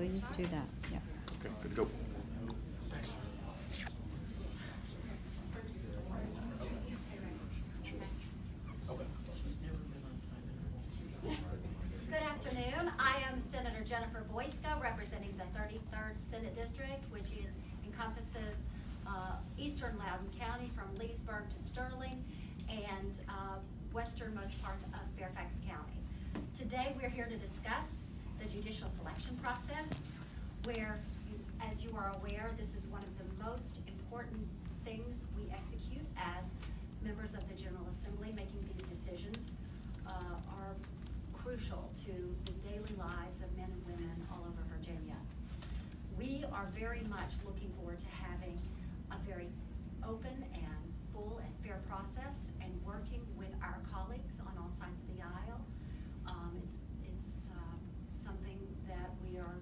please do that. Yeah. Okay, good to go. Thanks. Good afternoon. I am Senator Jennifer Boysko, representing the 33rd Senate District, which encompasses eastern Loudoun County from Leesburg to Sterling and westernmost parts of Fairfax County. Today we're here to discuss the judicial selection process, where, as you are aware, this is one of the most important things we execute as members of the General Assembly. Making these decisions are crucial to the daily lives of men and women all over Virginia. We are very much looking forward to having a very open and full and fair process and working with our colleagues on all sides of the aisle. It's something that we are,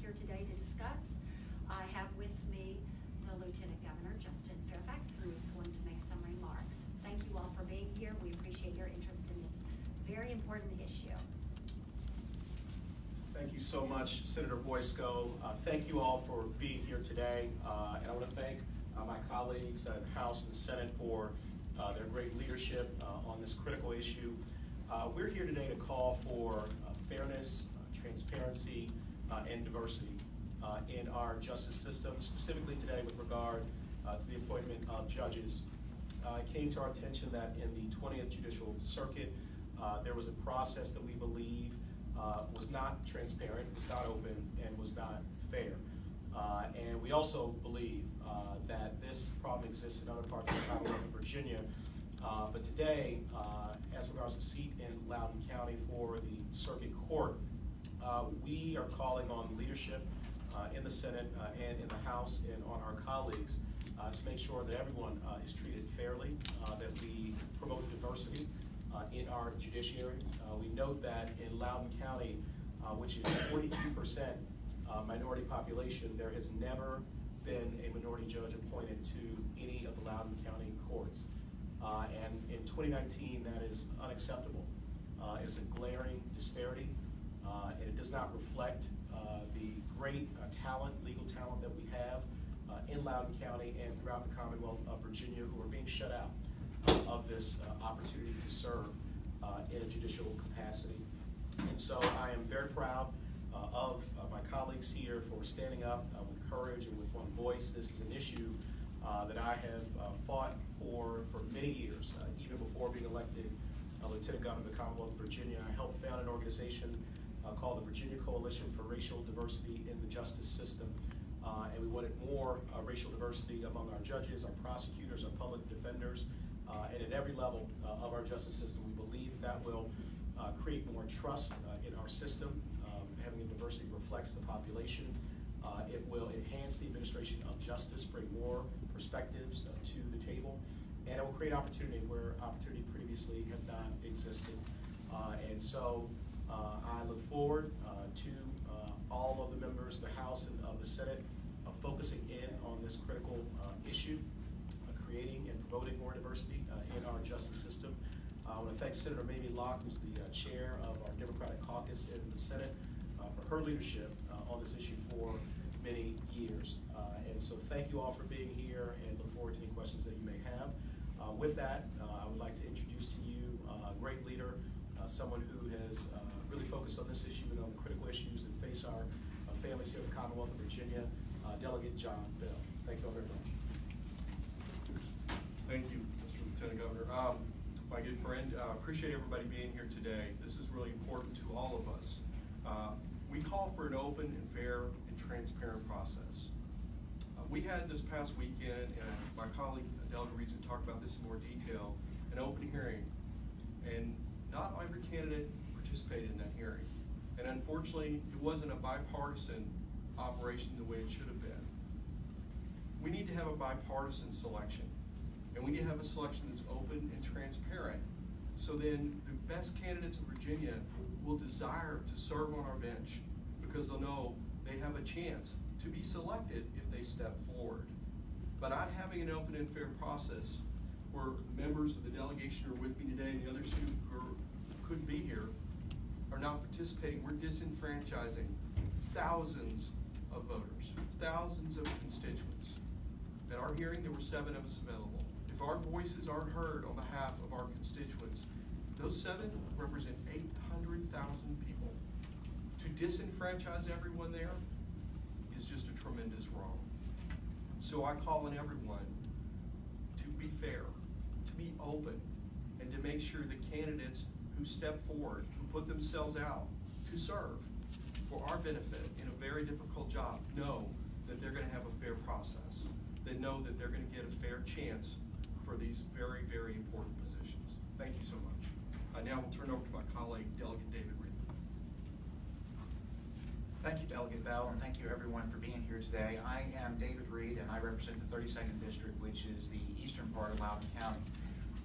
here today to discuss. I have with me the Lieutenant Governor, Justin Fairfax, who is going to make some remarks. Thank you all for being here. We appreciate your interest in this very important issue. Thank you so much, Senator Boysko. Thank you all for being here today. And I want to thank my colleagues at House and Senate for their great leadership on this critical issue. We're here today to call for fairness, transparency, and diversity in our justice system, specifically today with regard to the appointment of judges. It came to our attention that in the 20th Judicial Circuit, there was a process that we believe was not transparent, was not open, and was not fair. And we also believe that this problem exists in other parts of the Commonwealth of Virginia. But today, as regards the seat in Loudoun County for the Circuit Court, we are calling on leadership in the Senate and in the House and on our colleagues to make sure that everyone is treated fairly, that we promote diversity in our judiciary. We note that in Loudoun County, which is 42% minority population, there has never been a minority judge appointed to any of the Loudoun County courts. And in 2019, that is unacceptable. It is a glaring disparity, and it does not reflect the great legal talent that we have in Loudoun County and throughout the Commonwealth of Virginia, who are being shut out of this opportunity to serve in a judicial capacity. And so I am very proud of my colleagues here for standing up with courage and with one voice. This is an issue that I have fought for many years, even before being elected Lieutenant Governor of the Commonwealth of Virginia. I helped found an organization called the Virginia Coalition for Racial Diversity in the Justice System. And we wanted more racial diversity among our judges, our prosecutors, our public defenders, and at every level of our justice system. We believe that will create more trust in our system. Having a diversity reflects the population. It will enhance the administration of justice, bring more perspectives to the table, and it will create opportunity where opportunity previously had not existed. And so I look forward to all of the members of the House and of the Senate focusing in on this critical issue, creating and promoting more diversity in our justice system. I want to thank Senator Mamie Locke, who's the chair of our Democratic caucus in the Senate, for her leadership on this issue for many years. And so thank you all for being here, and look forward to any questions that you may have. With that, I would like to introduce to you a great leader, someone who has really focused on this issue and on the critical issues that face our families here in the Commonwealth of Virginia, Delegate John Bell. Thank you all very much. Thank you, Mr. Lieutenant Governor. My good friend, appreciate everybody being here today. This is really important to all of us. We call for an open and fair and transparent process. We had this past weekend, and my colleague Delegate Reid talked about this in more detail, an open hearing. And not every candidate participated in that hearing. And unfortunately, it wasn't a bipartisan operation the way it should have been. We need to have a bipartisan selection. And we need to have a selection that's open and transparent. So then the best candidates in Virginia will desire to serve on our bench because they'll know they have a chance to be selected if they step forward. But not having an open and fair process where members of the delegation who are with me today and the others who couldn't be here are not participating, we're disenfranchising thousands of voters, thousands of constituents. At our hearing, there were 7 of us available. If our voices aren't heard on behalf of our constituents, those 7 represent 800,000 people. To disenfranchise everyone there is just a tremendous wrong. So I call on everyone to be fair, to be open, and to make sure the candidates who step forward, who put themselves out to serve for our benefit in a very difficult job, know that they're going to have a fair process. They know that they're going to get a fair chance for these very, very important positions. Thank you so much. Now we'll turn over to my colleague, Delegate David Reid. Thank you, Delegate Bell, and thank you everyone for being here today. I am David Reid, and I represent the 32nd District, which is the eastern part of Loudoun County.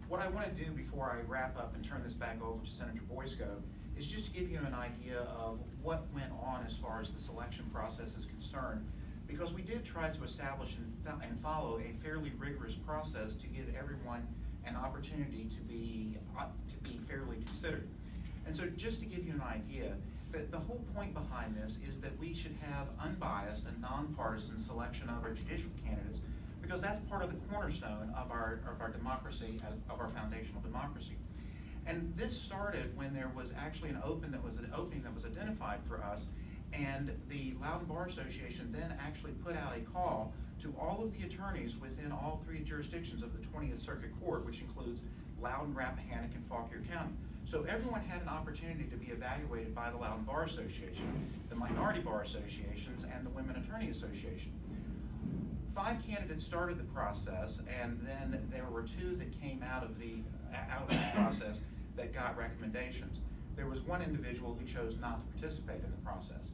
What I want to do before I wrap up and turn this back over to Senator Boysko is just to give you an idea of what went on as far as the selection process is concerned, because we did try to establish and follow a fairly rigorous process to give everyone an opportunity to be fairly considered. And so just to give you an idea, the whole point behind this is that we should have unbiased and nonpartisan selection of our judicial candidates, because that's part of the cornerstone of our democracy, of our foundational democracy. And this started when there was actually an opening that was identified for us, and the Loudoun Bar Association then actually put out a call to all of the attorneys within all 3 jurisdictions of the 20th Circuit Court, which includes Loudoun, Rappahannock, and Fauquier County. So everyone had an opportunity to be evaluated by the Loudoun Bar Association, the Minority Bar Associations, and the Women Attorney Association. 5 candidates started the process, and then there were 2 that came out of the process that got recommendations. There was 1 individual who chose not to participate in the process.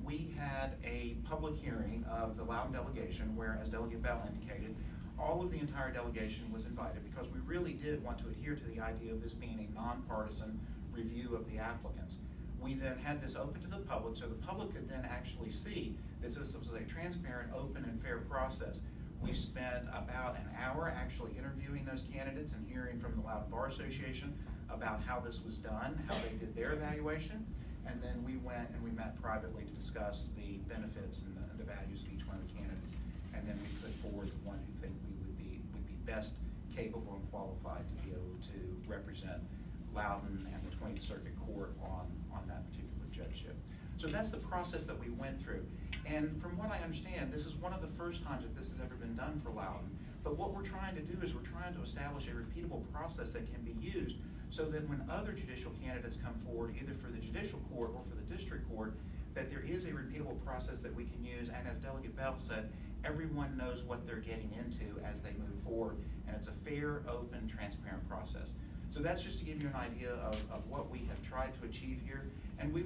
We had a public hearing of the Loudon delegation where, as Delegate Bell indicated, all of the entire delegation was invited because we really did want to adhere to the idea of this being a nonpartisan review of the applicants. We then had this open to the public, so the public could then actually see that this was a transparent, open, and fair process. We spent about an hour actually interviewing those candidates and hearing from the Loudoun Bar Association about how this was done, how they did their evaluation, and then we went and we met privately to discuss the benefits and the values of each one of the candidates, and then we put forward the one who think we would be best capable and qualified to be able to represent Loudon and the 20th Circuit Court on that particular judgeship. So that's the process that we went through. And from what I understand, this is one of the first times that this has ever been done for Loudon. But what we're trying to do is we're trying to establish a repeatable process that can be used so that when other judicial candidates come forward, either for the judicial court or for the district court, that there is a repeatable process that we can use. And as Delegate Bell said, everyone knows what they're getting into as they move forward. And it's a fair, open, transparent process. So that's just to give you an idea of what we have tried to achieve here. And we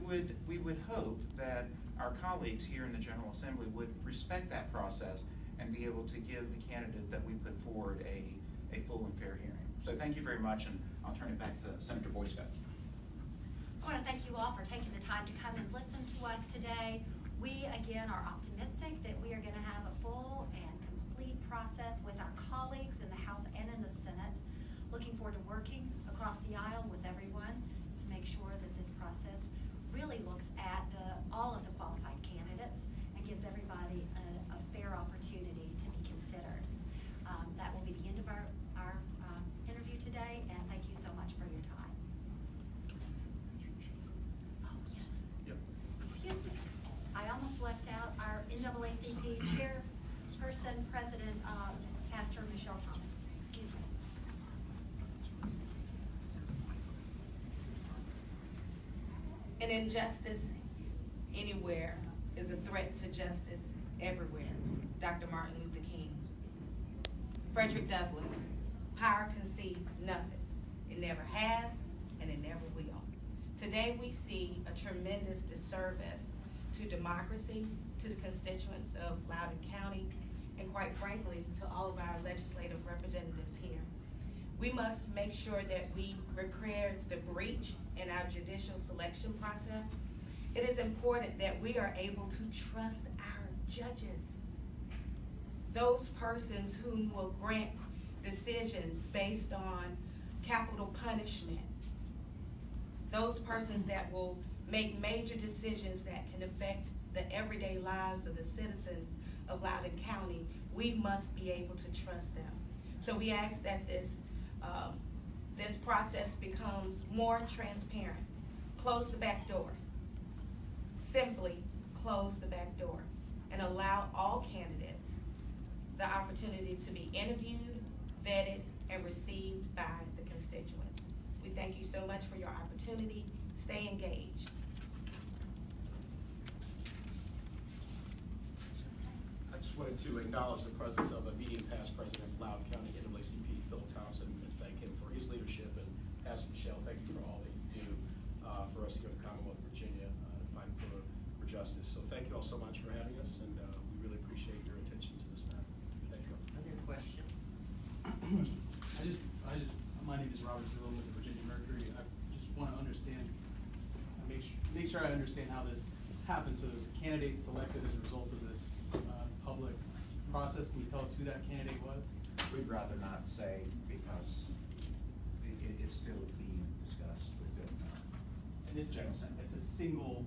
would hope that our colleagues here in the General Assembly would respect that process and be able to give the candidate that we put forward a full and fair hearing. So thank you very much, and I'll turn it back to Senator Boysko. I want to thank you all for taking the time to come and listen to us today. We, again, are optimistic that we are going to have a full and complete process with our colleagues in the House and in the Senate. Looking forward to working across the aisle with everyone to make sure that this process really looks at all of the qualified candidates and gives everybody a fair opportunity to be considered. That will be the end of our interview today, and thank you so much for your time. Oh, yes. Yep. Excuse me. I almost left out our NAACP chairperson, President Pastor Michelle Thomas. Excuse me. An injustice anywhere is a threat to justice everywhere. Dr. Martin Luther King. Frederick Douglass, power concedes nothing. It never has, and it never will. Today we see a tremendous disservice to democracy, to the constituents of Loudoun County, and quite frankly, to all of our legislative representatives here. We must make sure that we repair the breach in our judicial selection process. It is important that we are able to trust our judges, those persons who will grant decisions based on capital punishment, those persons that will make major decisions that can affect the everyday lives of the citizens of Loudoun County, we must be able to trust them. So we ask that this process becomes more transparent. Close the back door. Simply close the back door and allow all candidates the opportunity to be interviewed, vetted, and received by the constituents. We thank you so much for your opportunity. Stay engaged. I just wanted to acknowledge the presence of immediate past president of Loudoun County NAACP, Phil Thompson, and thank him for his leadership. And Pastor Michelle, thank you for all that you do for us here in the Commonwealth of Virginia to fight for justice. So thank you all so much for having us, and we really appreciate your attention to this matter. Thank you. Other questions? My name is Robert Zillum with the Virginia Mercury. I just want to understand, make sure I understand how this happened. So there's a candidate selected as a result of this public process. Can you tell us who that candidate was? We'd rather not say because it's still being discussed within And this general is, Assembly. it's a single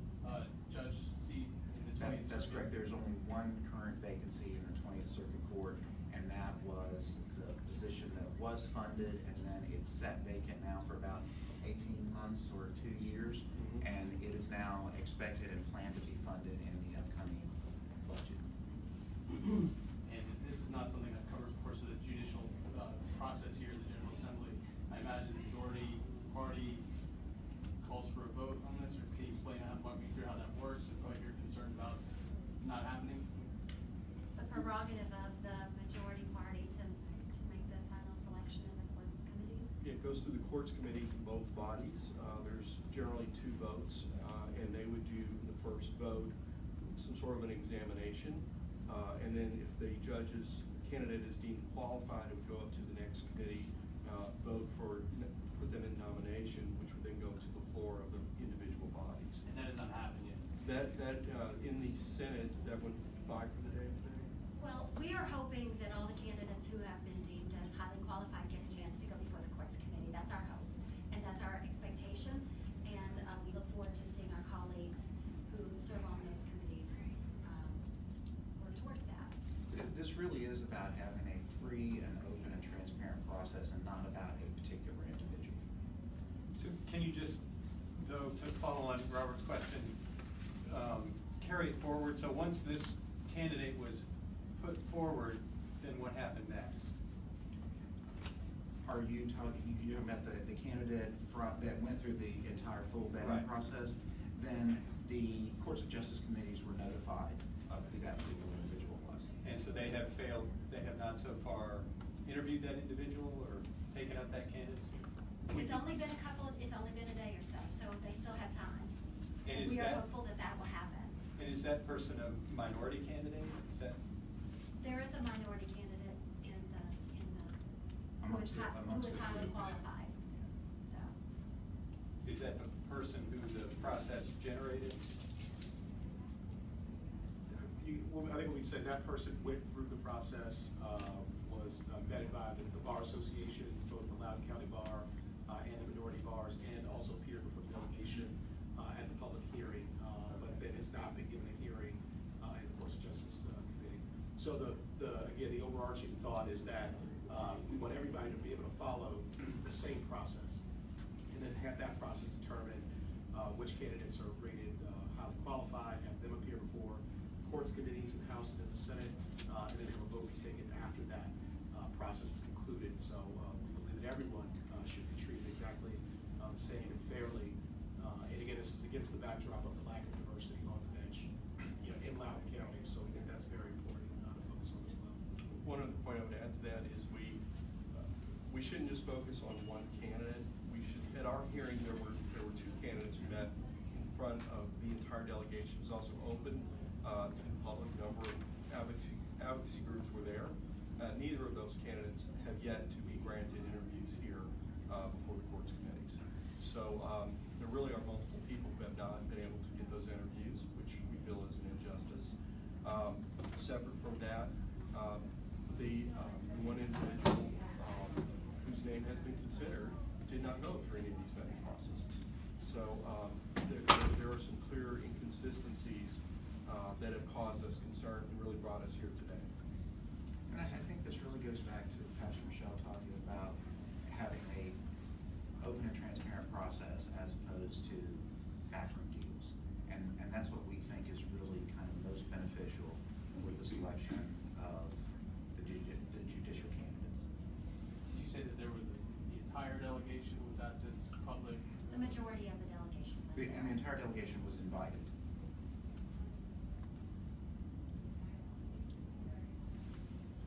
judge seat in the 20th That's Circuit? correct. There's only one current vacancy in the 20th Circuit Court, and that was the position that was funded, and then it's sat vacant now for about 18 months or 2 years, and it is now expected and planned to be funded in the upcoming budget. And this is not something that covers, of course, the judicial process here in the General Assembly. I imagine the majority party calls for a vote on this, or can you explain walk me through how that works, if what you're concerned about not happening? It's the prerogative of the majority party to make the final selection in the courts committees. It goes through the courts committees in both bodies. There's generally 2 votes, and they would do the first vote, some sort of an examination, and then if the candidate is deemed qualified, it would go up to the next committee, vote put them in nomination, which would then go to the floor of the individual bodies. And that has not happened yet. That in the Senate, that went by for the day today. Well, we are hoping that all the candidates who have been deemed as highly qualified get a chance to go before the courts committee. That's our hope, and that's our expectation, and we look forward to seeing our colleagues who serve on those committees work towards that. This really is about having a free and open and transparent process and not about a particular individual. So can you just, though, to follow on Robert's question, carry it forward? So once this candidate was put forward, then what happened next? Are you talking about the candidate that went through the entire full vetting Right. process? Then the Courts of Justice committees were notified of who that particular individual was. And so they have failed, they have not so far interviewed that individual or taken up that candidacy? It's only been a day or so they still have time. And And is we are that- hopeful that that will happen. And is that person a minority candidate? Is that? There is a minority candidate in the who Amongst is the- amongst the highly group. qualified, so. Is that the person who the process generated? I think what we said, that person went through the process, was vetted by the bar associations, both the Loudoun County Bar and the minority bars, and also appeared before the delegation at the public hearing, but then has not been given a hearing in the Courts of Justice Committee. So again, the overarching thought is that we want everybody to be able to follow the same process, and then have that process determine which candidates are rated highly qualified, have them appear before courts committees in the House and in the Senate, and then have a vote be taken after that process is concluded. So we believe that everyone should be treated exactly the same and fairly. And again, this is against the backdrop of the lack of diversity on the bench, in Loudoun County. So we think that's very important to focus on as well. One other point I would add to that is we shouldn't just focus on one candidate. We should, at our hearing, there were 2 candidates who met in front of the entire delegation. It was also open to the public. A number of advocacy groups were there. Neither of those candidates have yet to be granted interviews here before the courts committees. So there really are multiple people who have not been able to get those interviews, which we feel is an injustice. Separate from that, the one individual whose name has been considered did not go through any of these vetting processes. So there are some clear inconsistencies that have caused us concern and really brought us here today. And I think this really goes back to Pastor Michelle talking about having a open and transparent process as opposed to backroom deals. And that's what we think is really kind of most beneficial with the selection of the judicial candidates. Did you say that there was the entire delegation was at this public? The majority of the delegation was there. And the entire delegation was invited.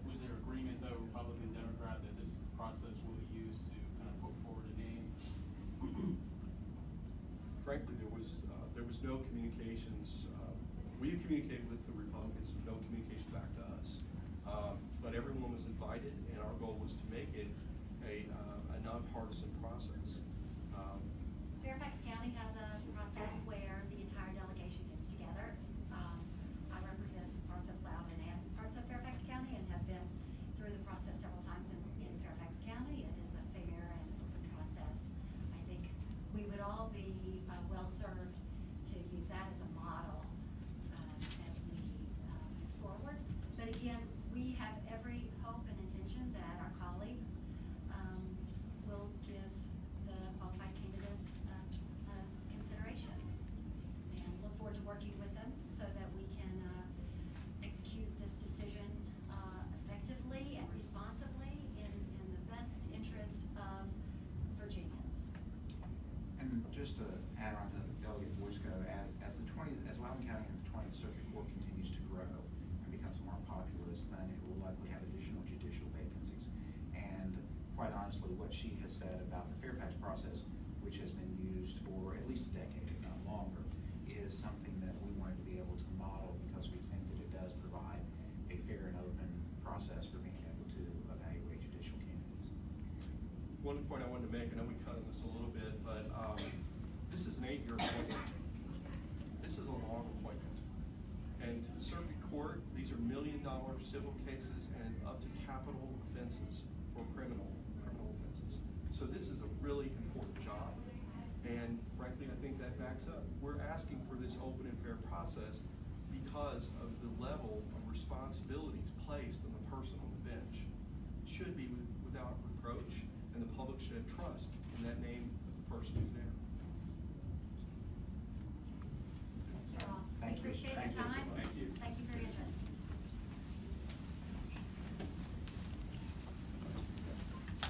Was there agreement though, Republican, Democrat, that this is the process we'll use to kind of put forward a name? Frankly, there was no communications. We communicated with the Republicans, no communication back to us. But everyone was invited, and our goal was to make it a nonpartisan process. Fairfax County has a process where the entire delegation gets together. I represent parts of Loudon and parts of Fairfax County and have been through the process several times in Fairfax County. It is a fair and open process. I think we would all be well-served to use that as a model as we move forward. But again, we have every hope and intention that our colleagues will give the qualified candidates consideration, and look forward to working with them so that we can execute this decision effectively and responsibly in the best interest of Virginians. And just to add on to Delegate Boysko, as Loudoun County and the 20th Circuit Court continues to grow and becomes more populous, then it will likely have additional judicial vacancies. And quite honestly, what she has said about the Fairfax process, which has been used for at least a decade, if not longer, is something that we wanted to be able to model because we think that it does provide a fair and open process for being able to evaluate judicial candidates. One point I wanted to make, I know we cut on this a little bit, but this is an 8-year appointment. This is a long appointment. And to the circuit court, these are $1 million civil cases and up to capital offenses for criminal offenses. So this is a really important job. And frankly, I think that backs up. We're asking for this open and fair process because of the level of responsibilities placed on the person on the bench. It should be without reproach, and the public should have trust in that name of the person who's there. Thank you all. Thank you. Appreciate Thank the you so time.